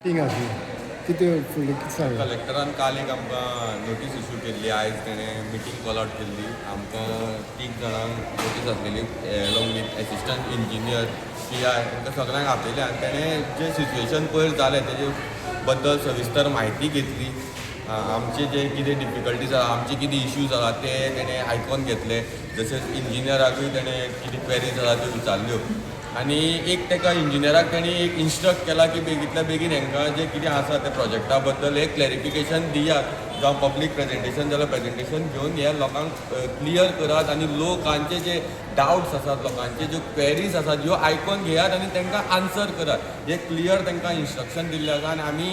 Thing आसली कितें फुडलें कितें सांग कलेक्टरान काल एक आमकां नोटीस इश्यू केल्ली आयज तेणें मिटींग कॉल आउट केल्ली आमकां 3 जाणांक नोटीस आसलेली along with assistant engineer PI तांकां सगळ्यांक आपयलें आनी तेणें जे सिच्युएशन पयर जालें तेजे बद्दल सविस्तर म्हायती घेतली आमचे जे कितें डिफिकल्टीज आसा आमचे कितें इश्यूज आसा ते तेणें आयकोन घेतले जशें इंजिनियराकूय तेणें कितें क्वेरीज आसा त्यो विचारल्यो आनी एक ताका इंजिनियराक तेणी एक इन्स्ट्रक्ट केला की बेगींतल्या बेगीन हांकां जे कितें आसा त्या प्रोजेक्टा बद्दल एक क्लॅरिफिकेशन दियात जावं पब्लीक प्रेजेंटेशन जाल्यार प्रेजेंटेशन घेवन ह्या लोकांक क्लियर करात आनी लोकांचे जे डावट्स आसात लोकांचे ज्यो क्वेरीज आसात ह्यो आयकोन घेयात आनी तांकां आन्सर करात हे क्लियर तांकां इन्स्ट्रक्शन दिल्लें आसा आनी आमी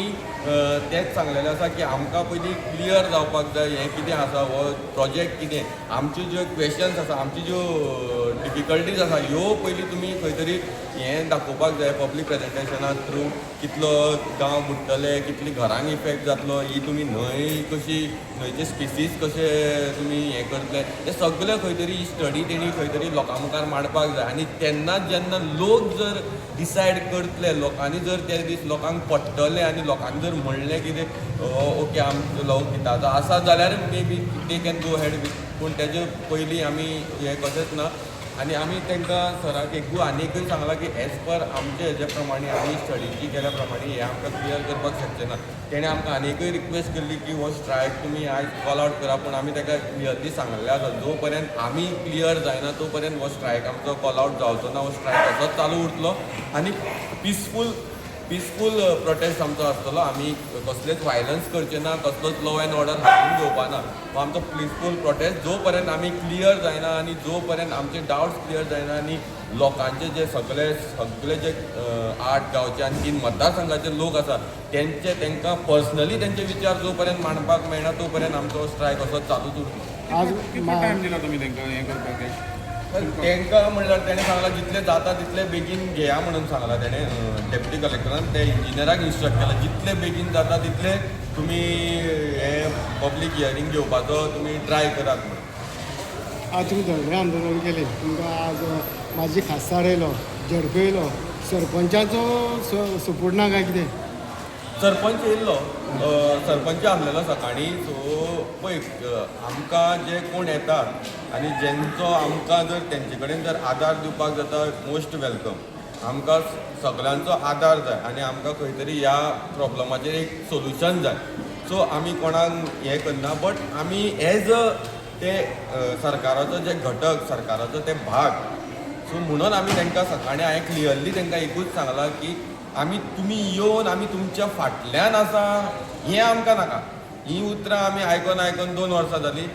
तेंच सांगलेलें आसा की आमकां पयलीं क्लियर जावपाक जाय हें कितें आसा हो प्रोजेक्ट कितें आमच्यो ज्यो क्वेश्चन्स आसा आमच्यो ज्यो डिफिकल्टीज आसा ह्यो पयलीं तुमी खंय तरी हें दाखोवपाक जाय पब्लीक प्रेजेंटेशना थ्रू कितलो गांव बुडटले कितली घरांक इफेक्ट जातलो ही तुमी न्हंय कशी न्हंयचे स्पिसीस कशे तुमी हें करतले हे सगळें खंय तरी स्टडी तेणी खंय तरी लोकां मुखार मांडपाक जाय आनी तेन्नाच जेन्ना लोक जर डिसायड करतले लोकांनी जर ते दीस लोकांक पडटले आनी लोकांनी जर म्हणलें कितें ओके आमचो लोक किताचो आसा जाल्यार may be they can go head with पूण तेजे पयलीं आमी हें कशेंच ना आनी आमी तांकां सराक आनीकूय सांगलां की एज पर आमचे हेजे प्रमाणे आमी स्टडीची केल्या प्रमाणे हे आमकां क्लियर करपाक शकचे ना तेणें आमकां आनीकूय रिक्वेस्ट केल्ली की हो स्ट्रायक तुमी आयज कॉल आउट करा पूण आमी ताका क्लियरली सांगलेलें आसा जो पर्यंत आमी क्लियर जायना तो पर्यंत हो स्ट्रायक आमचो कॉल आउट जावचो ना हो स्ट्रायक असोच चालू उरतलो आनी पिसफूल प्रोटेस्ट आमचो आसतलो आमी कसलेच वायलन्स करचे ना कसलोच लॉ एंड ऑर्डर हातून घेवपाना हो आमचो पिसफूल प्रोटेस्ट जो पर्यंत आमी क्लियर जायना आनी जो पर्यंत आमचे डावट्स क्लियर जायना आनी लोकांचे जे सगळे जे 8 गांवचे आनी 3 मतदारसंघाचे लोक आसा तांकां पर्सनली तेंचे विचार जो पर्यंत मांडपाक मेळना तो पर्यंत आमचो स्ट्रायक असोच चालूच उरतलो आज कितलो टायम दिला तुमी तांकां हें करपाक तांकां म्हणल्यार तेणें सांगलां जितलें जाता तितलें बेगीन घेया म्हणून सांगलां तेणें डेप्युटी कलेक्टरान ते इंजिनियराक इन्स्ट्रक्ट केलां जितलें बेगीन जाता तितलें तुमी हें पब्लीक हियरींग घेवपाचो तुमी ट्राय करात म्हणून आज तुमी धरणे आंदोलन केलें तुमकां आज माजी खासदार येयलो झडपी येयलो सरपंचाचो सपोर्ट ना काय कितें सरपंच येयल्लो सरपंच आहलेलो सकाळीं सो पळय आमकां जे कोण येतात आनी जेंचो आमकां जर तेंचे कडेन जर आदार दिवपाक जाता मोस्ट वेलकम आमकां सगळ्यांचो आदार जाय आनी आमकां खंय तरी ह्या प्रॉब्लमाचेर एक सोल्युशन जाय सो आमी कोणाक हें करना बट आमी एज ते सरकाराचो जे घटक सरकाराचो ते भाग सो म्हणून आमी तांकां सकाळीं हांवें क्लियरली तांकां एकूच सांगलां की तुमी येवन आमी तुमच्या फाटल्यान आसा हें आमकां नाका ही उतरां आमी आयकोन 2 वर्सां जालीं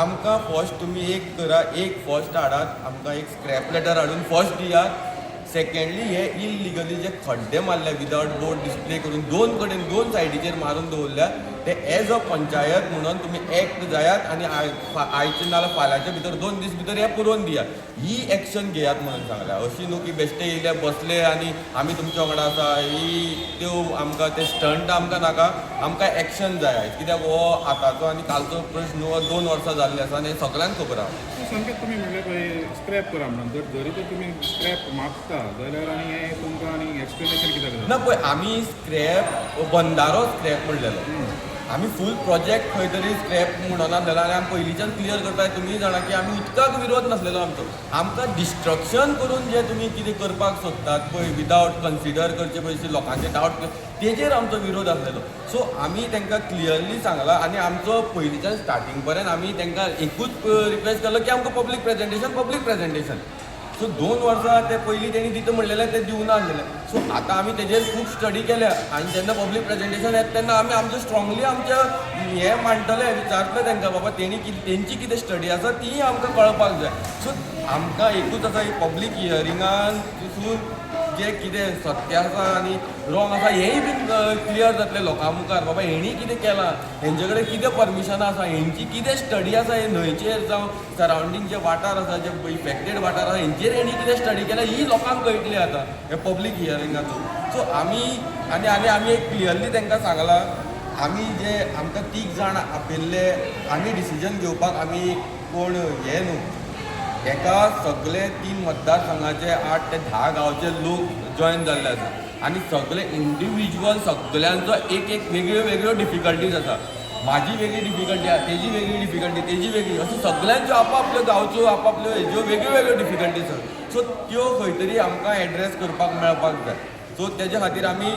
आमकां फर्स्ट तुमी एक करा एक फर्स्ट हाडात आमकां एक स्क्रॅप लेटर हाडून फर्स्ट दियात सेकंडली हे इलिगली जे खड्डे मारले विदावट बोर्ड डिस्प्ले करून 2 कडेन 2 सायडीचेर मारून दवरल्या ते एज अ पंचायत म्हणून तुमी एक्ट जायात आनी आयचे नाल्यार फाल्यांच्या भितर 2 दीस भितर हें पुरोवन दियात ही एक्शन घेयात म्हणून सांगल्या अशी न्हू की बेश्टे येयले बसले आनी आमी तुमच्या वांगडा आसा ही त्यो आमकां ते स्टंट आमकां नाका आमकां एक्शन जाय कित्याक हो आतांचो आनी कालचो प्रश्न हो 2 वर्सां जाल्ले आसा आनी हे सगळ्यांक खबर आहा संकेत तुमी म्हणलें पळय स्क्रॅप करा म्हणून जरी तर तुमी स्क्रॅप मागता जाल्यार आनी हें तुमकां आनी एक्सप्लेनेशन कित्याक ना पळय आमी स्क्रॅप बंदारो स्क्रॅप म्हणलेलो आमी फूल प्रोजेक्ट खंय तरी स्क्रॅप म्हणना जाल्यार आनी आमी पयलींच्यान क्लियर करताय तुमी जाणा की आमी उदकाक विरोध नासलेलो आमचो आमकां डिस्ट्रक्शन करून जे तुमी कितें करपाक सोदतात पळय विदावट कन्सिडर करचे पयलीं लोकांचे डावट तेजेर आमचो विरोध आसलेलो सो आमी तांकां क्लियरली सांगलां आनी आमचो पयलींच्यान स्टार्टींग पर्यंत आमी तांकां एकूच रिक्वेस्ट केलो की आमकां पब्लीक प्रेजेंटेशन सो 2 वर्सां ते पयलीं तेणी दिता म्हणलेलें तें दिवना आसलेलें सो आतां आमी तेजेर खूब स्टडी केल्या आनी जेन्ना पब्लीक प्रेजेंटेशन येता तेन्ना आमी आमचें स्ट्रॉंगली आमचें हें मांडटले विचारतले तांकां बाबा तेंची कितें स्टडी आसा ती आमकां कळपाक जाय सो आमकां एकूच आसा ही पब्लीक हियरिंगान पसून जे कितें सत्य आसा आनी रॉंग आसा हेंय बीन क्लियर जातलें लोकां मुखार बाबा हेणी कितें केलां हेंचे कडेन कितें परमिशनां आसा हेंची कितें स्टडी आसा हे न्हंयचेर जावं सरावंडींग जे वाठार आसा जे इफेक्टेड वाठार आसा हेंचेर हेणी कितें स्टडी केल्या ही लोकांक कळटली आतां हे पब्लीक हियरिंगाचो सो आमी एक क्लियरली तांकां सांगलां आमी जे आमकां 3 जाण आपयल्ले आमी डिसिजन घेवपाक आमी कोण हे न्हू एका सगळे 3 मतदारसंघाचे 8 ते 10 गांवचे लोक जॉयन जाल्ले आसा आनी सगळे इंडिविज्युअल सगळ्यांचो एक एक वेगळ्यो वेगळ्यो डिफिकल्टीज आसा. माझी वेगळी डिफिकल्टी आहा, तेजी वेगळी डिफिकल्टी, तेजी वेगळी, अशें सगळ्यांच्यो आपापल्यो गांवच्यो आपापल्यो हेज्यो वेगळ्यो वेगळ्यो डिफिकल्टीज आसात. सो त्यो खंय तरी आमकां एड्रेस करपाक मेळपाक जाय. सो तेज्या खातीर आमी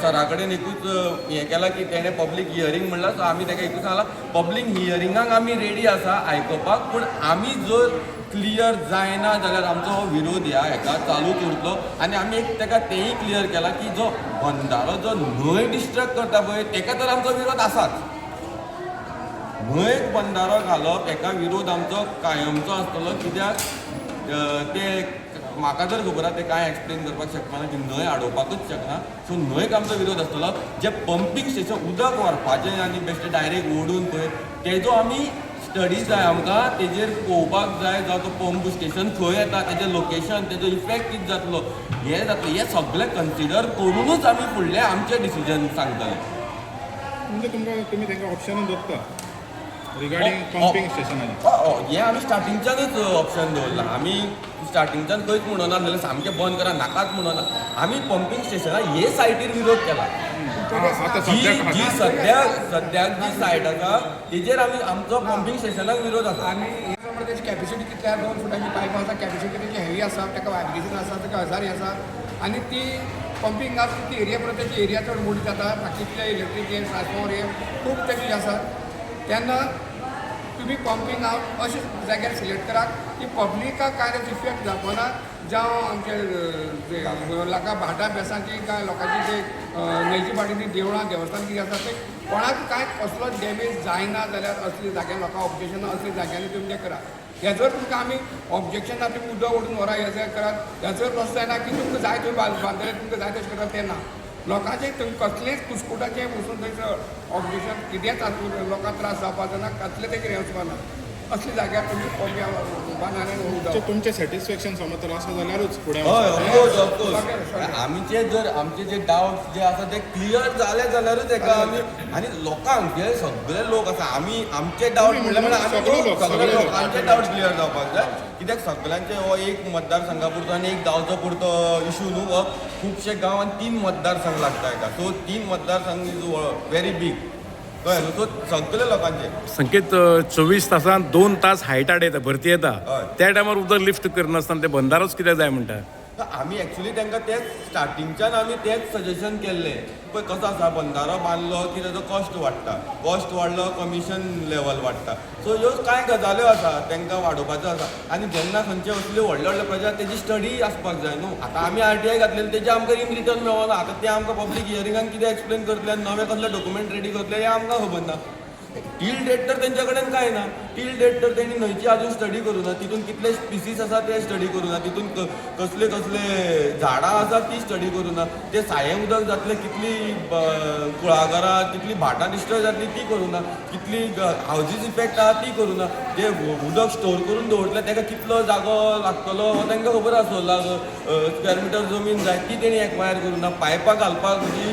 सरा कडेन एकूच हें केलां की तेणें पब्लीक हियरींग म्हणलां. सो आमी ताका एकूच सांगलां पब्लीक हियरिंगाक आमी रेडी आसा आयकपाक, पूण आमी जर क्लियर जायना जाल्यार आमचो हो विरोध ह्या हेका चालूच उरतलो. आनी आमी एक ताका तेंय क्लियर केलां की जो बंधारो जो न्हंय डिस्ट्रक्ट करता पळय ताका तर आमचो विरोध आसाच. न्हंयक बंधारो घालप हेका विरोध आमचो कायमचो आसतलो. कित्याक ते म्हाका जर खबर आहा ते कांय एक्सप्लेन करपाक शकना की न्हंय आडोवपाकूच शकना. सो न्हंयक आमचो विरोध आसतलो. जे पंपींग स्टेशन उदक व्हरपाचें आनी बेश्टें डायरेक्ट ओडून पळय तेजो आमी स्टडी जाय आमकां. तेजेर पळोवपाक जाय जावं तो पंप स्टेशन खंय येता, तेजें लोकेशन, तेजो इफेक्ट कितें जातलो, हें जातलें. हें सगळें कन्सिडर करूनच आमी फुडलें आमचें डिसिजन सांगतले. म्हणजे तुमी तांकां ऑप्शनूच दवरता रिगार्डींग पंपींग स्टेशनाचें. हें आमी स्टार्टिंगच्यानूच ऑप्शन दवरलां. आमी स्टार्टिंगच्यान खंयच म्हणना जाल्यार सामकें बंद करा नाकाच म्हणना. आमी पंपींग स्टेशनाक हे सायटीर विरोध केला. आतां जी सद्याक जी सायट आसा तेजेर आमी आमचो पंपींग स्टेशनाक विरोध आसा. आणि याच्यामुळे त्याची कॅपॅसिटी किती आहे, 2 फुटाची पायप आसा, कॅपॅसिटी त्याची हेवी आसा, ताका वायब्रेशन आसा, ताका हजारी आसा. आणि ती पंपींग आसा ती एरिया परत त्याची एरिया चड मोठी जाता. बाकीचे इलेक्ट्रीक हे ट्रान्सफॉर्मर हे खूब तेजी आसा. तेन्ना तुम्ही पंपींग आउट अशें जाग्यार सिलेक्ट करात की पब्लिकाक कांय त्याचा इफेक्ट जावना. जावं आमचे जे लोकां भाटां बेसांची काय लोकांची जे न्हंयची वाटेनी देवळां देवस्थान कितें आसा ते कोणाक कांय कसलो डॅमेज जायना जाल्यार असले जाग्यार लोकांक ऑब्जेक्शन असले जाग्यांनी तुमी तें करात. हें जर तुमकां आमी ऑब्जेक्शन तुमी उदक ओडून व्हरा हें जर करात, हें जर तसो जायना की तुमकां जाय थंय बांदलें तुमकां जाय तशें करता तें ना. लोकांचें थंय कसलेंच कुस्कुटाचें वचून थंयसर ऑब्जेक्शन कितेंच लोकांक त्रास जावपाक जायना, कसलें तें कितें वचपाना. असल्या जाग्यार तुमी पंप बांदलें उदक तुमचें सॅटिस्फॅक्शन समज तर आसा जाल्यारूच फुडें हय ऑफकोर्स आमचे जे डावट्स जे आसा ते क्लियर जाले जाल्यारूच हेका आमी आनी लोकांक जे सगळे लोक आसा आमी आमचे डावट म्हणल्यार आमी सगळे लोकांचे डावट क्लियर जावपाक जाय. कित्याक सगळ्यांचे हो एक मतदारसंघा पुरतो आनी एक गांवचो पुरतो इशू न्हू. हो खुबशे गांवांत 3 मतदारसंघ लागता हेका. सो 3 मतदारसंघ इज व्हेरी बीग. कळ्ळें न्हू. सो सगळे लोकांचे संकेत 24 तासांत 2 तास हायटाड येता भरती येता हय. त्या टायमार उदक लिफ्ट करनासतना ते बंदारोच कित्याक जाय म्हणटा. आमी एक्चुली तांकां तेच स्टार्टिंगच्यान आमी तेच सजेशन केल्लें. पळय कसो आसा बंधारो बांदलो की तेजो कॉस्ट वाडटा, कॉस्ट वाडलो कमिशन लेवल वाडटा. सो ह्यो कांय गजाल्यो आसा तांकां वाडोवपाच्यो आसा. आनी जेन्ना खंयचे असल्यो व्हडले व्हडले प्रोजेक्ट तेजी स्टडी आसपाक जाय न्हू. आतां आमी RTI घातलेली तेजे आमकां इन रिटर्न मेळना. आतां ते आमकां पब्लीक हियरिंगान कितें एक्सप्लेन करतले आनी नवे कसले डॉक्युमेंट रेडी करतले हें आमकां खबर ना. टील डेट तर तेंच्या कडेन कांय ना. टील डेट तर तेणी न्हंयची आजून स्टडी करूं ना. तितून कितले स्पिसीस आसा ते स्टडी करूं ना. तितून कसले कसले झाडां आसा ती स्टडी करूं ना. ते सायें उदक जातलें कितली कुळागरां कितली भाटां डिस्ट्रॉय जातली ती करूं ना. कितली हावजीस इफेक्ट आहा ती करूं ना. जे उदक स्टोर करून दवरतले ताका कितलो जागो लागतलो हो तांकां खबर आसतलो. स्क्वेअर मिटर जमीन जाय ती तेणी एक्वायर करूं ना. पायपां घालपाक जी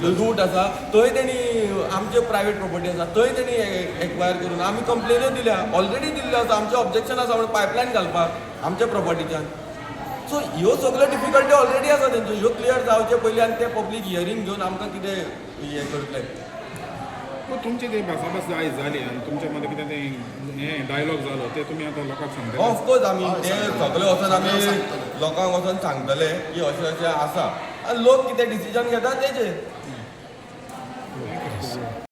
रूट आसा थंय तेणी आमचे प्रायवेट प्रॉपर्टी आसा थंय तेणी एक्वायर करून आमी कंप्लेन्यो दिल्या ऑलरेडी दिल्ल्यो आसा. आमचें ऑब्जेक्शन आसा म्हणून पायपलायन घालपाक आमच्या प्रॉपर्टीच्यान. सो ह्यो सगळ्यो डिफिकल्टी ऑलरेडी आसा तेंच्यो. ह्यो क्लियर जावचे पयलीं आनी ते पब्लीक हियरींग घेवन आमकां कितें हें करतले. तुमची ती भासाभास आयज जाली आनी तुमच्या मदीं कितें तें हें डायलॉग जालो ते तुमी आतां लोकांक सांगता. ऑफकोर्स आमी ते सगळे वचोन आमी लोकांक वचोन सांगतले की अशें अशें आसा. आनी लोक कितें डिसिजन घेता तेजेर.